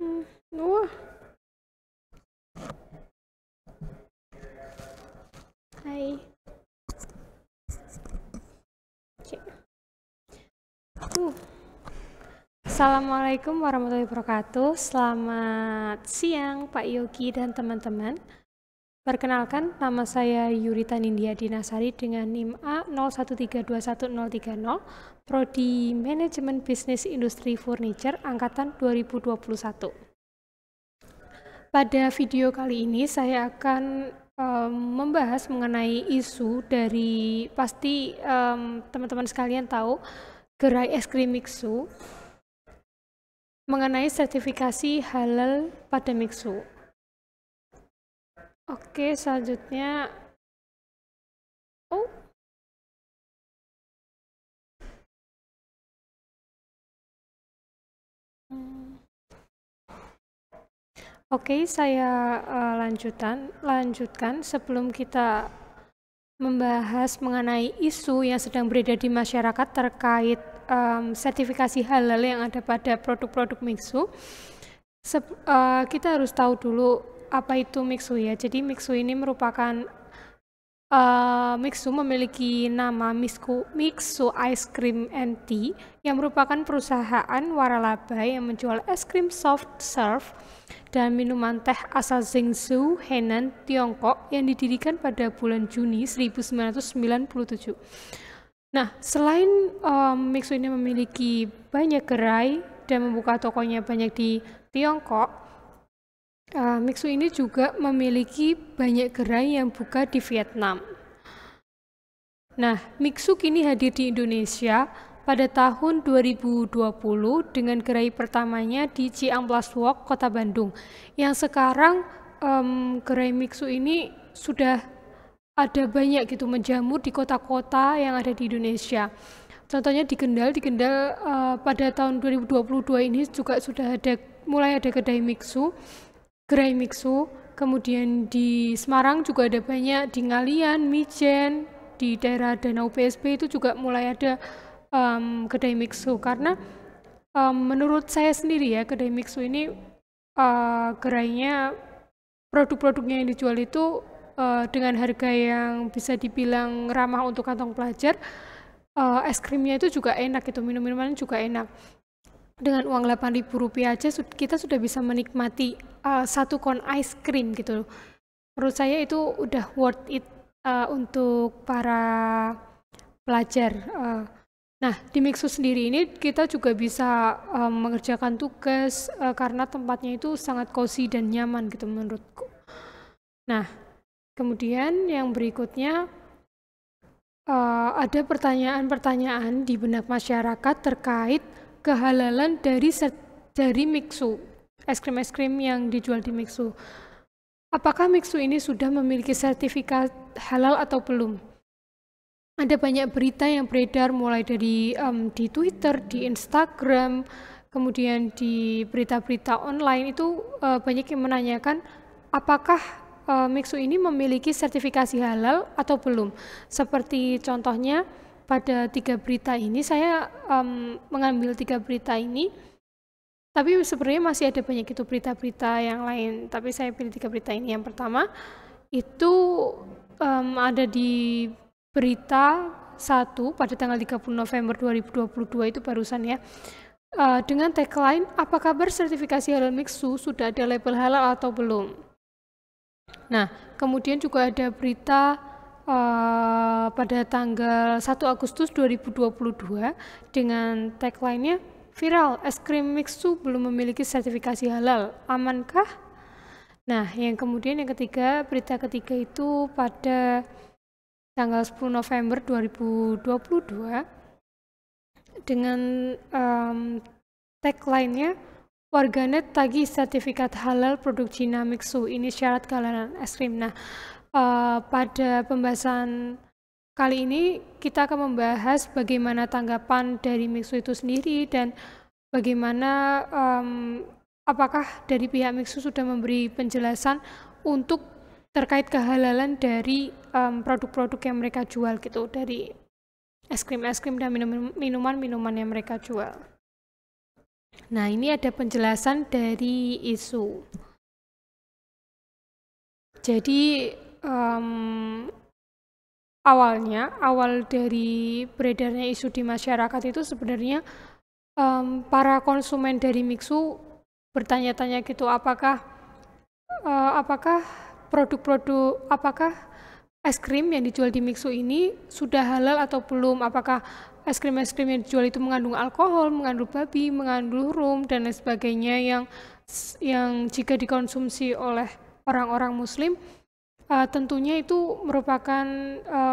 Wah, hai. Oke. Uh, Assalamualaikum warahmatullahi wabarakatuh. Selamat siang Pak Yogi dan teman-teman. Perkenalkan, nama saya Yurita Nindya Dinasari dengan NIM A01321030, Prodi Manajemen Bisnis Industri Furniture Angkatan 2021. Pada video kali ini saya akan membahas mengenai isu dari pasti teman-teman sekalian tahu gerai es krim Mixu mengenai sertifikasi halal pada Mixu. Oke, selanjutnya Oke, saya lanjutkan sebelum kita membahas mengenai isu yang sedang beredar di masyarakat terkait sertifikasi halal yang ada pada produk-produk Mixu. Kita harus tahu dulu apa itu Mixu ya. Jadi Mixu ini merupakan Mixu memiliki nama Mixu Ice Cream and Tea yang merupakan perusahaan waralaba yang menjual es krim soft serve dan minuman teh asal Zhengzhou, Henan, Tiongkok yang didirikan pada bulan Juni 1997. Nah, selain Mixu ini memiliki banyak gerai dan membuka tokonya banyak di Tiongkok, Mixu ini juga memiliki banyak gerai yang buka di Vietnam. Nah, Mixu kini hadir di Indonesia pada tahun 2020 dengan gerai pertamanya di Ciamplas Walk, Kota Bandung. Yang sekarang gerai Mixu ini sudah ada banyak gitu menjamur di kota-kota yang ada di Indonesia. Contohnya di Kendal pada tahun 2022 ini juga sudah mulai ada gerai Mixu. Kemudian di Semarang juga ada banyak, di Ngalian, Mijen, di daerah Danau PSB itu juga mulai ada kedai Mixu, karena menurut saya sendiri ya, kedai Mixu ini gerainya, produk-produknya yang dijual itu dengan harga yang bisa dibilang ramah untuk kantong pelajar. Es krimnya itu juga enak, itu minum-minuman juga enak. Dengan uang Rp8.000 aja kita sudah bisa menikmati satu kon ice cream gitu. Menurut saya itu udah worth it untuk para pelajar. Nah, di Mixu sendiri ini kita juga bisa mengerjakan tugas karena tempatnya itu sangat cozy dan nyaman gitu menurutku. Nah, kemudian yang berikutnya ada pertanyaan-pertanyaan di benak masyarakat terkait kehalalan dari Mixu, es krim yang dijual di Mixu. Apakah Mixu ini sudah memiliki sertifikat halal atau belum? Ada banyak berita yang beredar mulai dari di Twitter, di Instagram, kemudian di berita-berita online itu banyak yang menanyakan apakah Mixu ini memiliki sertifikasi halal atau belum. Seperti contohnya pada 3 berita ini, saya mengambil 3 berita ini, tapi sebenarnya masih ada banyak itu berita-berita yang lain, tapi saya pilih 3 berita ini. Yang pertama itu ada di berita 1 pada tanggal 30 November 2022 itu barusan ya, dengan tagline, apa kabar sertifikasi halal Mixu, sudah ada label halal atau belum? Nah, kemudian juga ada berita pada tanggal 1 Agustus 2022 dengan tagline-nya, viral, es krim Mixu belum memiliki sertifikasi halal, amankah? Nah, yang ketiga, berita ketiga itu pada tanggal 10 November 2022 dengan tagline-nya, warganet tagih sertifikat halal produk Cina Mixu, ini syarat kehalalan es krim. Nah, pada pembahasan kali ini kita akan membahas bagaimana tanggapan dari Mixu itu sendiri dan bagaimana apakah dari pihak Mixu sudah memberi penjelasan untuk terkait kehalalan dari produk-produk yang mereka jual gitu, dari es krim dan minuman yang mereka jual. Nah, ini ada penjelasan dari isu. Jadi awal dari beredarnya isu di masyarakat itu sebenarnya para konsumen dari Mixu bertanya-tanya gitu, apakah es krim yang dijual di Mixu ini sudah halal atau belum? Apakah es krim yang dijual itu mengandung alkohol, mengandung babi, mengandung rum dan lain sebagainya yang jika dikonsumsi oleh orang-orang Muslim tentunya itu merupakan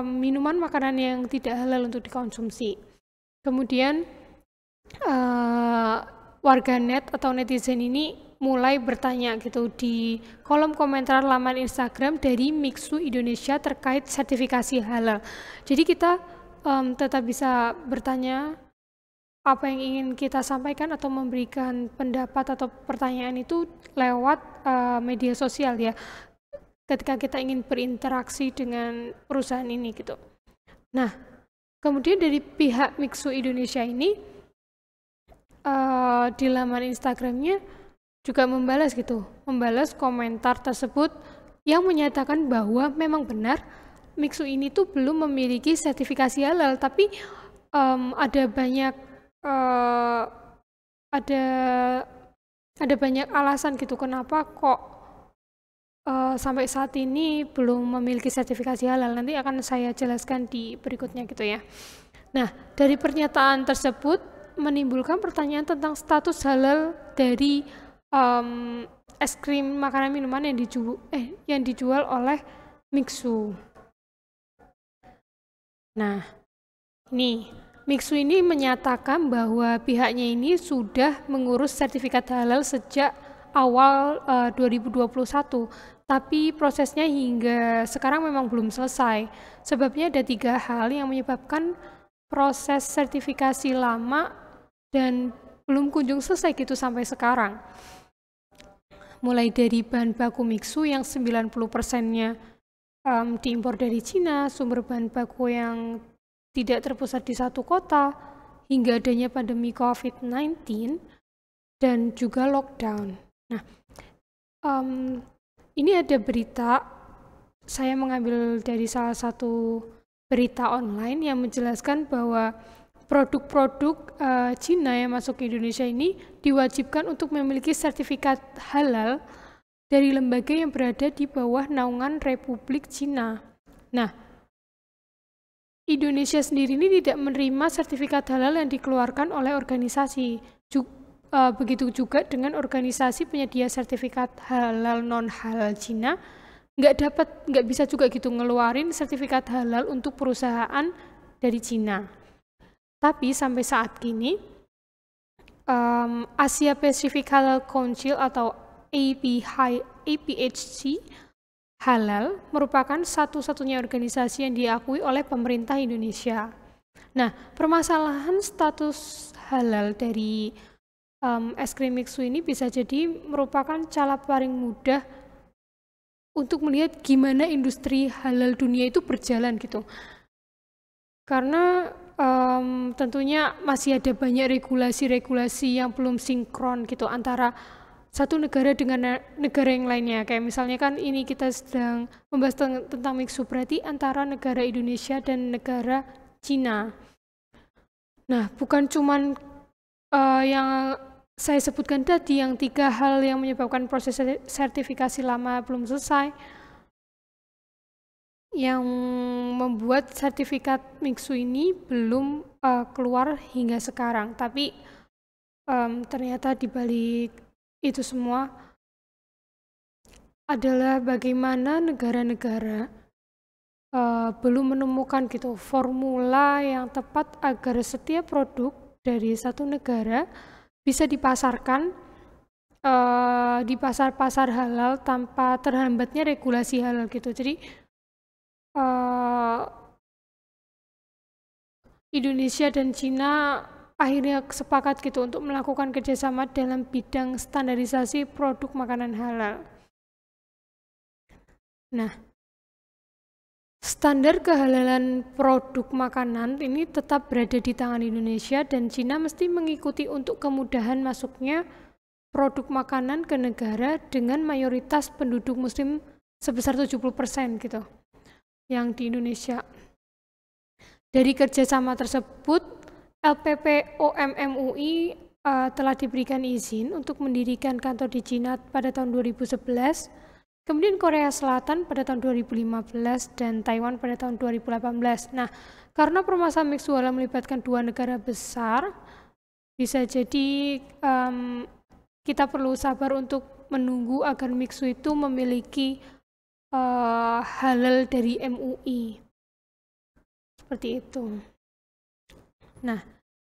minuman makanan yang tidak halal untuk dikonsumsi. Kemudian warganet atau netizen ini mulai bertanya gitu di kolom komentar laman Instagram dari Mixu Indonesia terkait sertifikasi halal. Jadi kita tetap bisa bertanya apa yang ingin kita sampaikan atau memberikan pendapat atau pertanyaan itu lewat media sosial ya, ketika kita ingin berinteraksi dengan perusahaan ini gitu. Nah, kemudian dari pihak Mixu Indonesia ini di laman Instagramnya juga membalas komentar tersebut yang menyatakan bahwa memang benar Mixu ini tuh belum memiliki sertifikasi halal, tapi ada banyak alasan gitu kenapa kok sampai saat ini belum memiliki sertifikasi halal. Nanti akan saya jelaskan di berikutnya gitu ya. Nah, dari pernyataan tersebut menimbulkan pertanyaan tentang status halal dari es krim makanan minuman yang dijual oleh Mixu. Nah, Mixu ini menyatakan bahwa pihaknya ini sudah mengurus sertifikat halal sejak awal 2021, tapi prosesnya hingga sekarang memang belum selesai. Sebabnya ada 3 hal yang menyebabkan proses sertifikasi lama dan belum kunjung selesai gitu sampai sekarang. Mulai dari bahan baku Mixu yang 90%-nya diimpor dari Cina, sumber bahan baku yang tidak terpusat di satu kota, hingga adanya pandemi COVID-19 dan juga lockdown. Nah, ini ada berita, saya mengambil dari salah satu berita online yang menjelaskan bahwa produk-produk Cina yang masuk ke Indonesia ini diwajibkan untuk memiliki sertifikat halal dari lembaga yang berada di bawah naungan Republik Cina. Nah, Indonesia sendiri ini tidak menerima sertifikat halal yang dikeluarkan oleh organisasi. Begitu juga dengan organisasi penyedia sertifikat halal non-halal Cina, nggak bisa juga gitu ngeluarin sertifikat halal untuk perusahaan dari Cina. Tapi sampai saat ini Asia Pacific Halal Council atau APHC Halal merupakan satu-satunya organisasi yang diakui oleh pemerintah Indonesia. Nah, permasalahan status halal dari es krim Mixu ini bisa jadi merupakan cara paling mudah untuk melihat gimana industri halal dunia itu berjalan gitu. Karena tentunya masih ada banyak regulasi-regulasi yang belum sinkron gitu antara satu negara dengan negara yang lainnya. Kayak misalnya kan ini kita sedang membahas tentang Mixu, berarti antara negara Indonesia dan negara Cina. Nah, bukan cuman yang saya sebutkan tadi, yang 3 hal yang menyebabkan proses sertifikasi lama belum selesai, yang membuat sertifikat Mixu ini belum keluar hingga sekarang. Tapi ternyata di balik itu semua adalah bagaimana negara-negara belum menemukan gitu formula yang tepat agar setiap produk dari satu negara bisa dipasarkan di pasar-pasar halal tanpa terhambatnya regulasi halal gitu. Jadi Indonesia dan Cina akhirnya sepakat gitu untuk melakukan kerjasama dalam bidang standarisasi produk makanan halal. Nah, Standar kehalalan produk makanan ini tetap berada di tangan Indonesia dan Cina mesti mengikuti untuk kemudahan masuknya produk makanan ke negara dengan mayoritas penduduk muslim sebesar 70% gitu yang di Indonesia. Dari kerjasama tersebut, LPPOM MUI telah diberikan izin untuk mendirikan kantor di Cina pada tahun 2011, kemudian Korea Selatan pada tahun 2015, dan Taiwan pada tahun 2018. Nah, karena permasalahan mixu halal melibatkan dua negara besar, bisa jadi kita perlu sabar untuk menunggu agar mixu itu memiliki halal dari MUI. Seperti itu. Nah,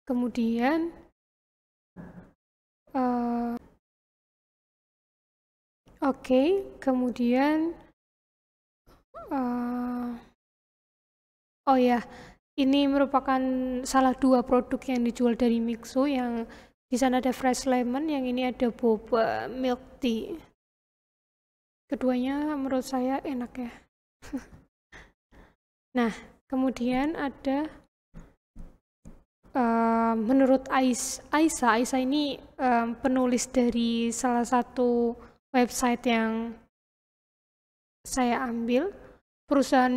kemudian kemudian oh ya, ini merupakan salah dua produk yang dijual dari mixu. Yang di sana ada fresh lemon, yang ini ada boba milk tea. Keduanya menurut saya enak ya. Nah, kemudian ada menurut Aisyah ini penulis dari salah satu website yang saya ambil. Perusahaan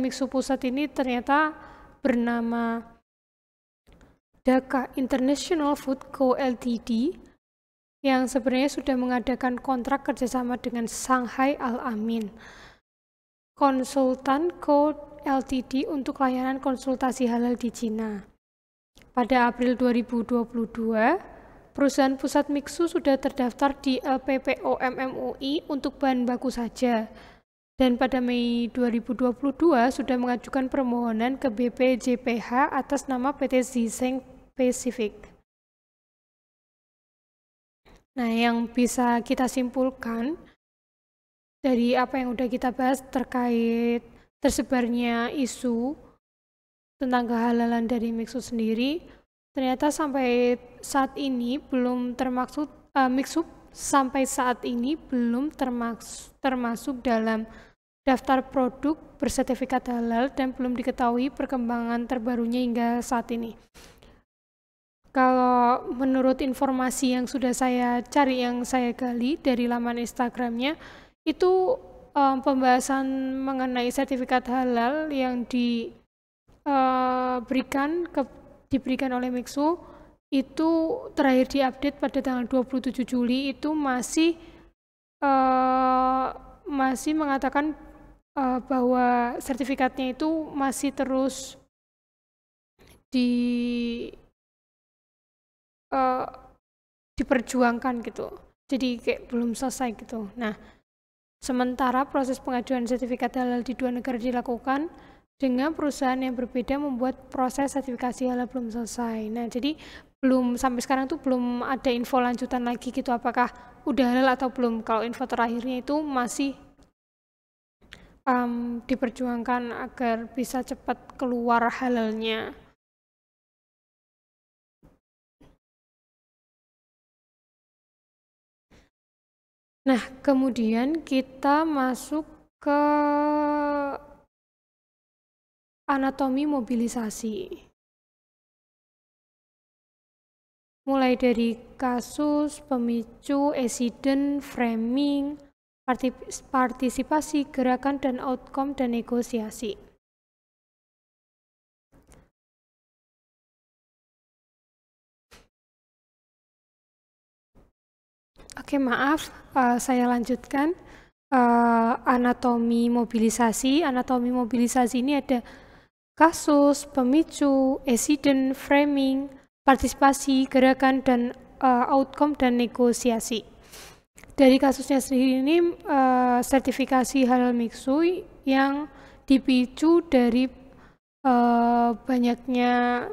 mixu pusat ini ternyata bernama Dhaka International Food Co. Ltd. yang sebenarnya sudah mengadakan kontrak kerjasama dengan Shanghai Al-Amin Konsultan Co. Ltd. untuk layanan konsultasi halal di Cina. Pada April 2022, perusahaan pusat mixu sudah terdaftar di LPPOM MUI untuk bahan baku saja, dan pada Mei 2022 sudah mengajukan permohonan ke BPJPH atas nama PT Zhisheng Pacific. Nah, yang bisa kita simpulkan dari apa yang udah kita bahas terkait tersebarnya isu tentang kehalalan dari mixu sendiri, ternyata sampai saat ini belum termasuk mixu sampai saat ini belum termasuk dalam daftar produk bersertifikat halal dan belum diketahui perkembangan terbarunya hingga saat ini. Kalau menurut informasi yang sudah saya cari, yang saya gali dari laman Instagramnya, itu pembahasan mengenai sertifikat halal yang diberikan oleh mixu itu terakhir diupdate pada tanggal 27 Juli itu masih mengatakan bahwa sertifikatnya itu masih terus diperjuangkan gitu. Jadi kayak belum selesai gitu. Nah, sementara proses pengajuan sertifikat halal di dua negara dilakukan dengan perusahaan yang berbeda membuat proses sertifikasi halal belum selesai. Nah, jadi sampai sekarang tuh belum ada info lanjutan lagi gitu, apakah udah halal atau belum. Kalau info terakhirnya itu masih diperjuangkan agar bisa cepat keluar halalnya. Nah, kemudian kita masuk ke anatomi mobilisasi. Mulai dari kasus, pemicu, insiden, framing, partisipasi, gerakan, dan outcome, dan negosiasi. Oke, maaf, saya lanjutkan. Anatomi mobilisasi. Anatomi mobilisasi ini ada kasus, pemicu, insiden, framing, partisipasi, gerakan, dan outcome, dan negosiasi. Dari kasusnya sendiri ini sertifikasi halal mixu yang dipicu dari banyaknya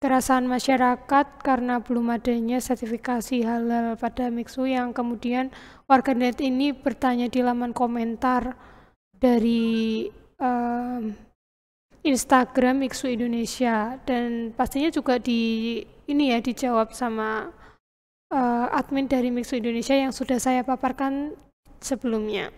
kerasahan masyarakat karena belum adanya sertifikasi halal pada mixu, yang kemudian warganet ini bertanya di laman komentar dari Instagram Mixu Indonesia, dan pastinya juga dijawab sama admin dari Mixu Indonesia yang sudah saya paparkan sebelumnya.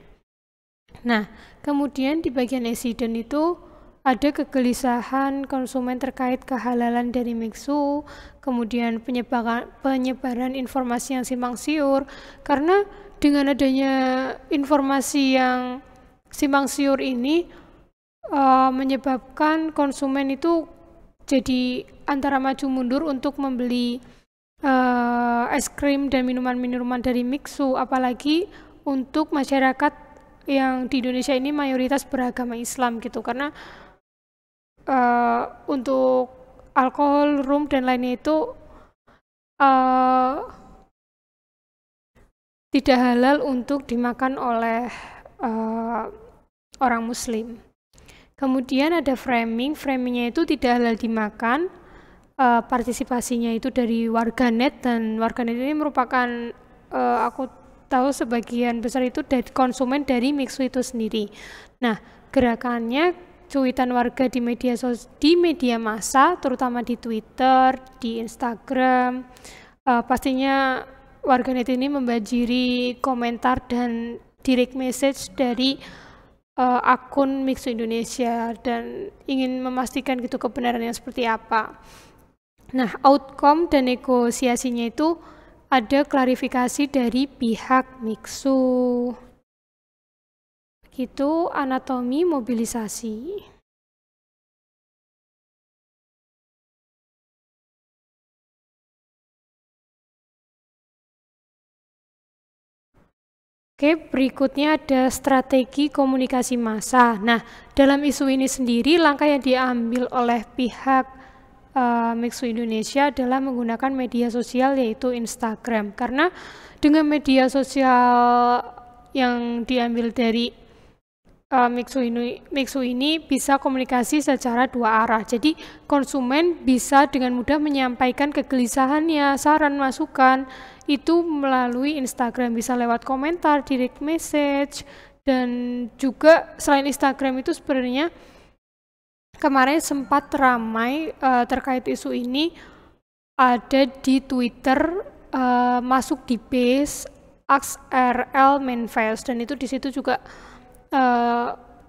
Nah, kemudian di bagian accident itu ada kegelisahan konsumen terkait kehalalan dari mixu, kemudian penyebaran informasi yang simpang siur, karena dengan adanya informasi yang simpang siur ini menyebabkan konsumen itu jadi antara maju mundur untuk membeli es krim dan minuman-minuman dari mixu, apalagi untuk masyarakat yang di Indonesia ini mayoritas beragama Islam gitu, karena untuk alkohol, rum dan lainnya itu tidak halal untuk dimakan oleh orang Muslim. Kemudian ada framingnya itu tidak halal dimakan, partisipasinya itu dari warganet, dan warganet ini merupakan aku tahu sebagian besar itu dari konsumen dari mixu itu sendiri. Nah, gerakannya cuitan warga di media massa, terutama di Twitter, di Instagram, pastinya warganet ini membanjiri komentar dan direct message dari akun Mixu Indonesia dan ingin memastikan gitu kebenarannya seperti apa. Nah, outcome dan negosiasinya itu ada klarifikasi dari pihak Mixu. Begitu anatomi mobilisasi. Oke, berikutnya ada strategi komunikasi massa. Nah, dalam isu ini sendiri, langkah yang diambil oleh pihak Mixu Indonesia adalah menggunakan media sosial, yaitu Instagram. Karena dengan media sosial yang diambil dari Mixu ini bisa komunikasi secara dua arah. Jadi konsumen bisa dengan mudah menyampaikan kegelisahannya, saran, masukan itu melalui Instagram, bisa lewat komentar, direct message, dan juga selain Instagram itu sebenarnya kemarin sempat ramai terkait isu ini, ada di Twitter, masuk di base AXRL Manifest, dan itu di situ juga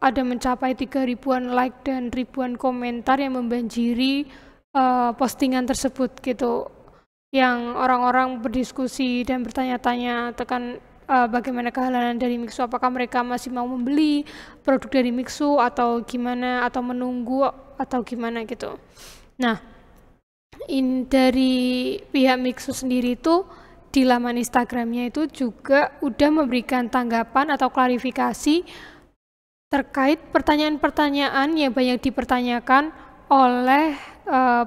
ada mencapai 3.000-an like dan ribuan komentar yang membanjiri postingan tersebut gitu, yang orang-orang berdiskusi dan bertanya-tanya tekan bagaimana kehalalan dari mixu, apakah mereka masih mau membeli produk dari mixu atau gimana, atau menunggu atau gimana gitu. Nah, dari pihak mixu sendiri itu di laman Instagramnya itu juga udah memberikan tanggapan atau klarifikasi terkait pertanyaan-pertanyaan yang banyak dipertanyakan oleh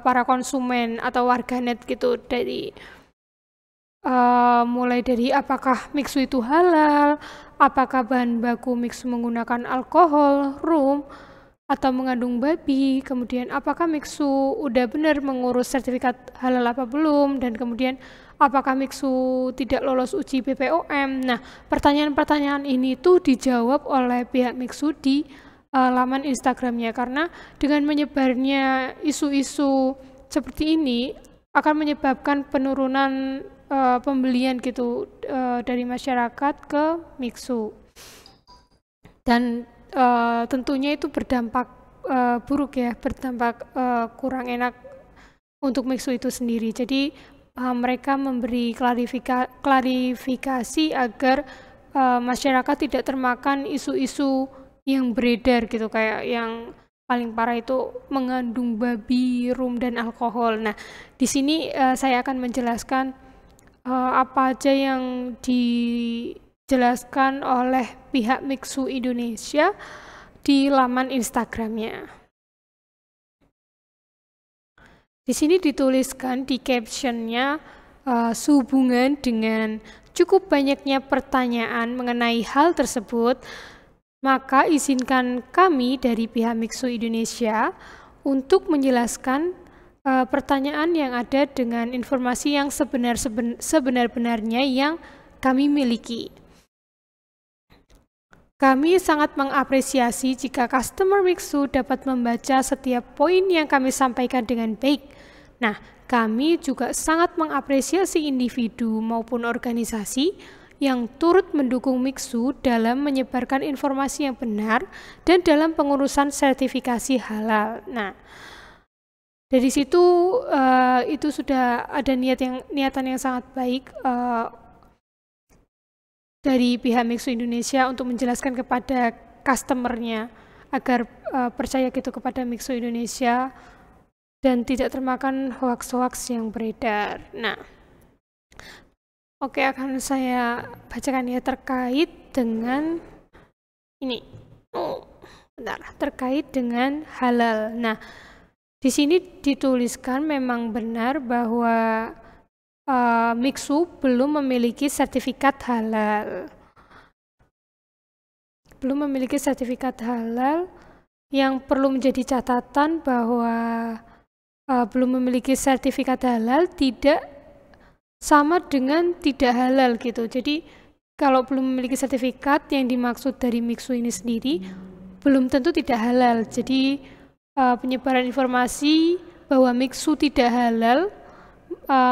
para konsumen atau warganet gitu, dari mulai dari apakah mixu itu halal, apakah bahan baku mixu menggunakan alkohol, rum, atau mengandung babi, kemudian apakah mixu udah benar mengurus sertifikat halal apa belum, dan kemudian apakah mixu tidak lolos uji BPOM. Nah, pertanyaan-pertanyaan ini tuh dijawab oleh pihak mixu di laman Instagramnya, karena dengan menyebarnya isu-isu seperti ini akan menyebabkan penurunan pembelian gitu dari masyarakat ke mixu, dan tentunya itu berdampak buruk ya, berdampak kurang enak untuk mixu itu sendiri. Jadi mereka memberi klarifikasi agar masyarakat tidak termakan isu-isu yang beredar gitu, kayak yang paling parah itu mengandung babi, rum, dan alkohol. Nah, di sini saya akan menjelaskan apa aja yang dijelaskan oleh pihak Mixu Indonesia di laman Instagramnya. Di sini dituliskan di captionnya, sehubungan dengan cukup banyaknya pertanyaan mengenai hal tersebut, maka izinkan kami dari pihak Mixu Indonesia untuk menjelaskan pertanyaan yang ada dengan informasi yang sebenar-benarnya yang kami miliki. Kami sangat mengapresiasi jika customer Mixu dapat membaca setiap poin yang kami sampaikan dengan baik. Nah, kami juga sangat mengapresiasi individu maupun organisasi yang turut mendukung Mixu dalam menyebarkan informasi yang benar dan dalam pengurusan sertifikasi halal. Nah, dari situ itu sudah ada niatan yang sangat baik dari pihak Mixu Indonesia untuk menjelaskan kepada customer-nya agar percaya gitu kepada Mixu Indonesia dan tidak termakan hoax-hoax yang beredar. Nah, oke, akan saya bacakan ya terkait dengan ini. Bentar, terkait dengan halal. Nah, di sini dituliskan memang benar bahwa Mixu belum memiliki sertifikat halal. Belum memiliki sertifikat halal. Yang perlu menjadi catatan bahwa belum memiliki sertifikat halal tidak sama dengan tidak halal gitu. Jadi kalau belum memiliki sertifikat, yang dimaksud dari Mixu ini sendiri belum tentu tidak halal. Jadi penyebaran informasi bahwa Mixu tidak halal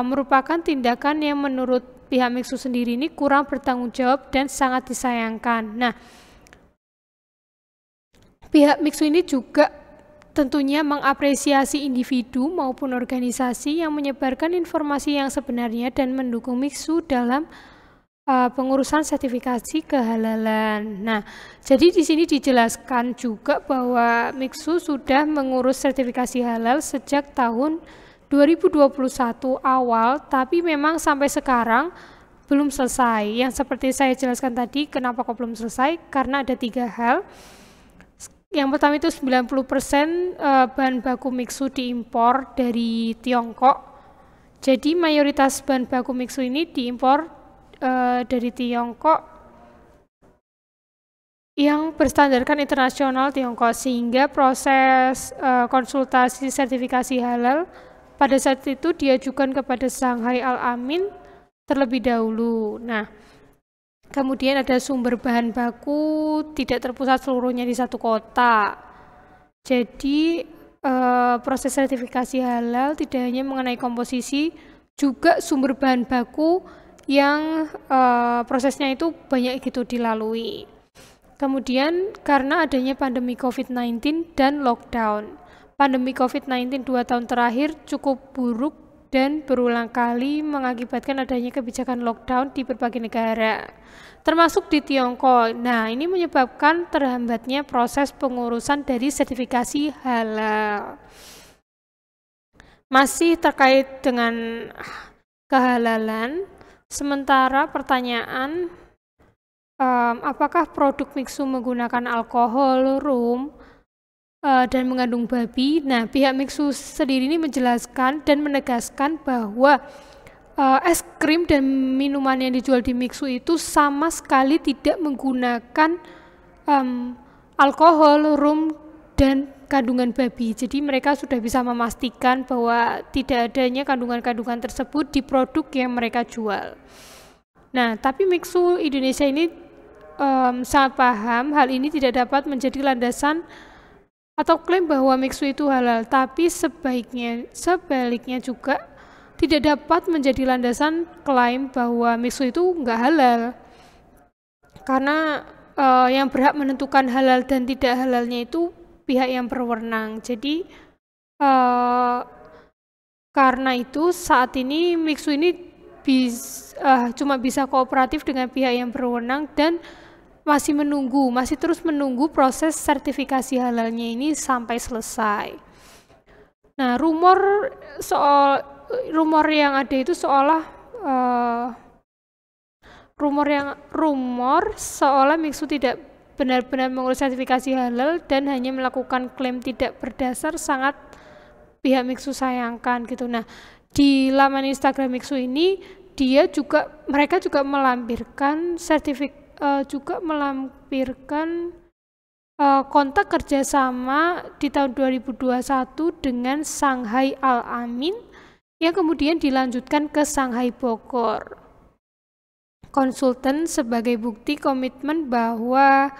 merupakan tindakan yang menurut pihak Mixu sendiri ini kurang bertanggung jawab dan sangat disayangkan. Nah, pihak Mixu ini juga tentunya mengapresiasi individu maupun organisasi yang menyebarkan informasi yang sebenarnya dan mendukung Mixu dalam pengurusan sertifikasi kehalalan. Nah, jadi di sini dijelaskan juga bahwa Mixu sudah mengurus sertifikasi halal sejak tahun 2021 awal, tapi memang sampai sekarang belum selesai. Yang seperti saya jelaskan tadi, kenapa kok belum selesai? Karena ada 3 hal. Yang pertama itu 90% bahan baku Mixu diimpor dari Tiongkok. Jadi mayoritas bahan baku Mixu ini diimpor dari Tiongkok yang berstandarkan internasional Tiongkok, sehingga proses konsultasi sertifikasi halal pada saat itu diajukan kepada Shanghai Al-Amin terlebih dahulu. Nah, kemudian ada sumber bahan baku tidak terpusat seluruhnya di satu kota. Jadi proses sertifikasi halal tidak hanya mengenai komposisi, juga sumber bahan baku yang prosesnya itu banyak gitu dilalui. Kemudian karena adanya pandemi COVID-19 dan lockdown. Pandemi COVID-19 2 tahun terakhir cukup buruk dan berulang kali mengakibatkan adanya kebijakan lockdown di berbagai negara, termasuk di Tiongkok. Nah, ini menyebabkan terhambatnya proses pengurusan dari sertifikasi halal. Masih terkait dengan kehalalan, sementara pertanyaan apakah produk Mixu menggunakan alkohol, rum, dan mengandung babi. Nah, pihak Mixu sendiri ini menjelaskan dan menegaskan bahwa es krim dan minuman yang dijual di Mixu itu sama sekali tidak menggunakan alkohol, rum, dan kandungan babi. Jadi mereka sudah bisa memastikan bahwa tidak adanya kandungan-kandungan tersebut di produk yang mereka jual. Nah, tapi Mixu Indonesia ini sangat paham hal ini tidak dapat menjadi landasan atau klaim bahwa Mixu itu halal, tapi sebaliknya juga tidak dapat menjadi landasan klaim bahwa Mixu itu enggak halal. Karena yang berhak menentukan halal dan tidak halalnya itu pihak yang berwenang. Jadi karena itu saat ini Mixu ini cuma bisa kooperatif dengan pihak yang berwenang dan masih terus menunggu proses sertifikasi halalnya ini sampai selesai. Nah, rumor yang ada itu rumor seolah Mixu tidak benar-benar mengurus sertifikasi halal dan hanya melakukan klaim tidak berdasar, sangat pihak Mixu sayangkan gitu. Nah, di laman Instagram Mixu ini mereka juga melampirkan kontak kerjasama di tahun 2021 dengan Shanghai Al-Amin yang kemudian dilanjutkan ke Shanghai Bogor Konsultan sebagai bukti komitmen bahwa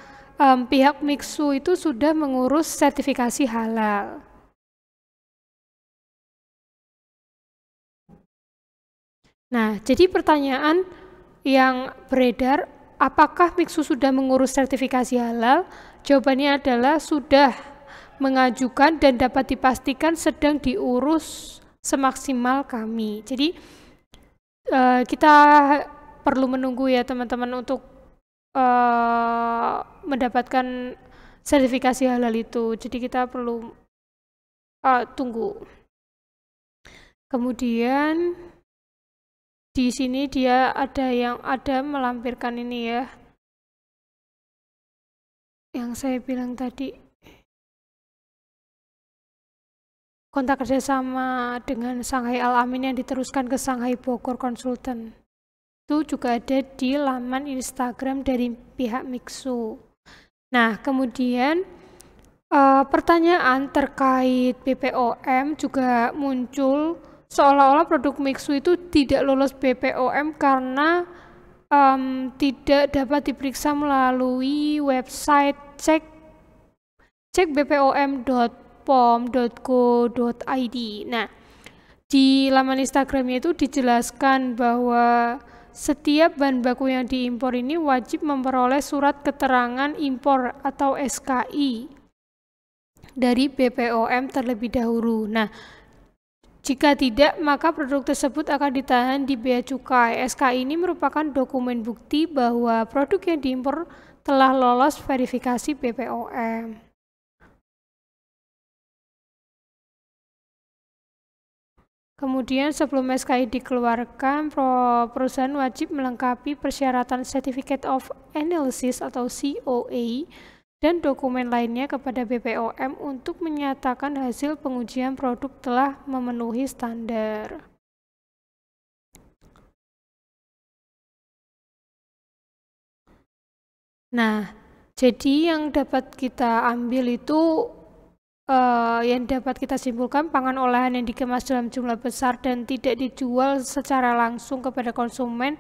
pihak Mixu itu sudah mengurus sertifikasi halal. Nah, jadi pertanyaan yang beredar, apakah Mixu sudah mengurus sertifikasi halal? Jawabannya adalah sudah mengajukan dan dapat dipastikan sedang diurus semaksimal kami. Jadi kita perlu menunggu ya teman-teman untuk mendapatkan sertifikasi halal itu. Jadi kita perlu tunggu. Kemudian di sini dia ada melampirkan ini ya, yang saya bilang tadi, kontak kerjasama dengan Shanghai Al-Amin yang diteruskan ke Shanghai Bogor Consultant. Itu juga ada di laman Instagram dari pihak Mixu. Nah, kemudian pertanyaan terkait BPOM juga muncul, seolah-olah produk Mixu itu tidak lolos BPOM karena tidak dapat diperiksa melalui website cek bpom.pom.go.id. Nah, di laman Instagramnya itu dijelaskan bahwa setiap bahan baku yang diimpor ini wajib memperoleh surat keterangan impor atau SKI dari BPOM terlebih dahulu. Nah, jika tidak, maka produk tersebut akan ditahan di bea cukai. SKI ini merupakan dokumen bukti bahwa produk yang diimpor telah lolos verifikasi BPOM. Kemudian sebelum SKI dikeluarkan, perusahaan wajib melengkapi persyaratan Certificate of Analysis atau COA dan dokumen lainnya kepada BPOM untuk menyatakan hasil pengujian produk telah memenuhi standar. Nah, jadi yang dapat kita ambil itu yang dapat kita simpulkan, pangan olahan yang dikemas dalam jumlah besar dan tidak dijual secara langsung kepada konsumen.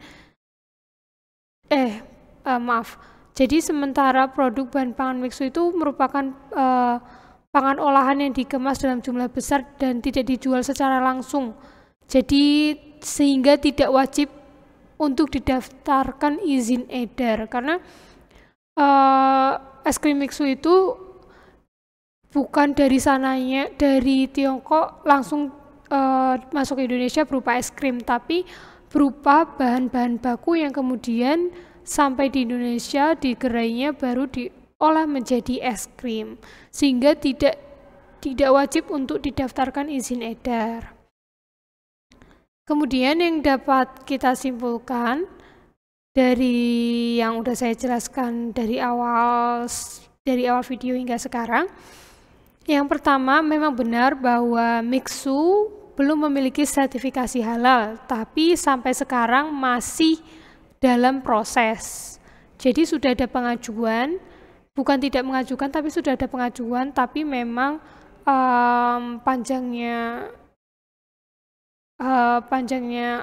Jadi sementara produk bahan pangan Mixu itu merupakan pangan olahan yang dikemas dalam jumlah besar dan tidak dijual secara langsung. Jadi sehingga tidak wajib untuk didaftarkan izin edar, karena es krim Mixu itu bukan dari sananya, dari Tiongkok langsung masuk ke Indonesia berupa es krim, tapi berupa bahan-bahan baku yang kemudian sampai di Indonesia, digerainya baru diolah menjadi es krim, sehingga tidak wajib untuk didaftarkan izin edar. Kemudian yang dapat kita simpulkan dari yang udah saya jelaskan dari awal video hingga sekarang, yang pertama, memang benar bahwa Mixu belum memiliki sertifikasi halal, tapi sampai sekarang masih dalam proses. Jadi sudah ada pengajuan, bukan tidak mengajukan, tapi sudah ada pengajuan, tapi memang panjangnya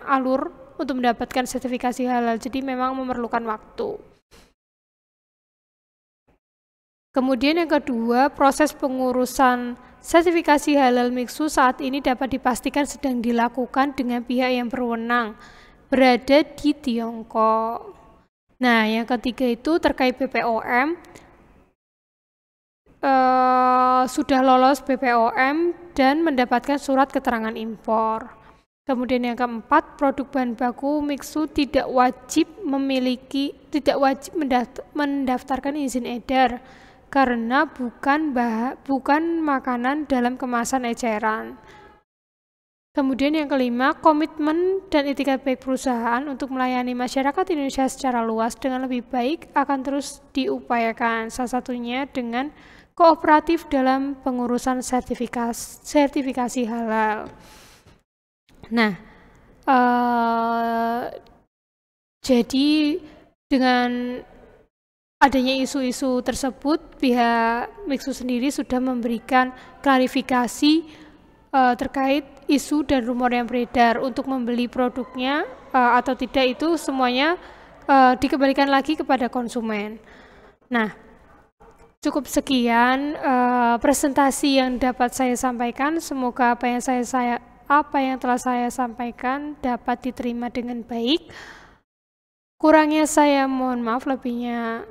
alur untuk mendapatkan sertifikasi halal, jadi memang memerlukan waktu. Kemudian yang kedua, proses pengurusan sertifikasi halal Mixu saat ini dapat dipastikan sedang dilakukan dengan pihak yang berwenang berada di Tiongkok. Nah, yang ketiga itu terkait BPOM, sudah lolos BPOM dan mendapatkan surat keterangan impor. Kemudian yang keempat, produk bahan baku Mixu tidak wajib mendaftarkan izin edar karena bukan makanan dalam kemasan eceran. Kemudian yang kelima, komitmen dan etikat baik perusahaan untuk melayani masyarakat Indonesia secara luas dengan lebih baik akan terus diupayakan, salah satunya dengan kooperatif dalam pengurusan sertifikasi halal. Nah, jadi dengan adanya isu-isu tersebut, pihak Mixu sendiri sudah memberikan klarifikasi terkait isu dan rumor yang beredar untuk membeli produknya atau tidak, itu semuanya dikembalikan lagi kepada konsumen. Nah, cukup sekian presentasi yang dapat saya sampaikan. Semoga apa yang telah saya sampaikan dapat diterima dengan baik. Kurangnya saya mohon maaf, lebihnya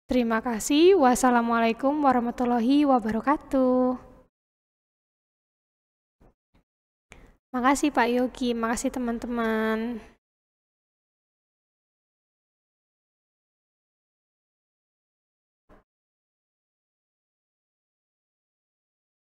terima kasih. Wassalamualaikum warahmatullahi wabarakatuh. Makasih Pak Yogi, makasih teman-teman.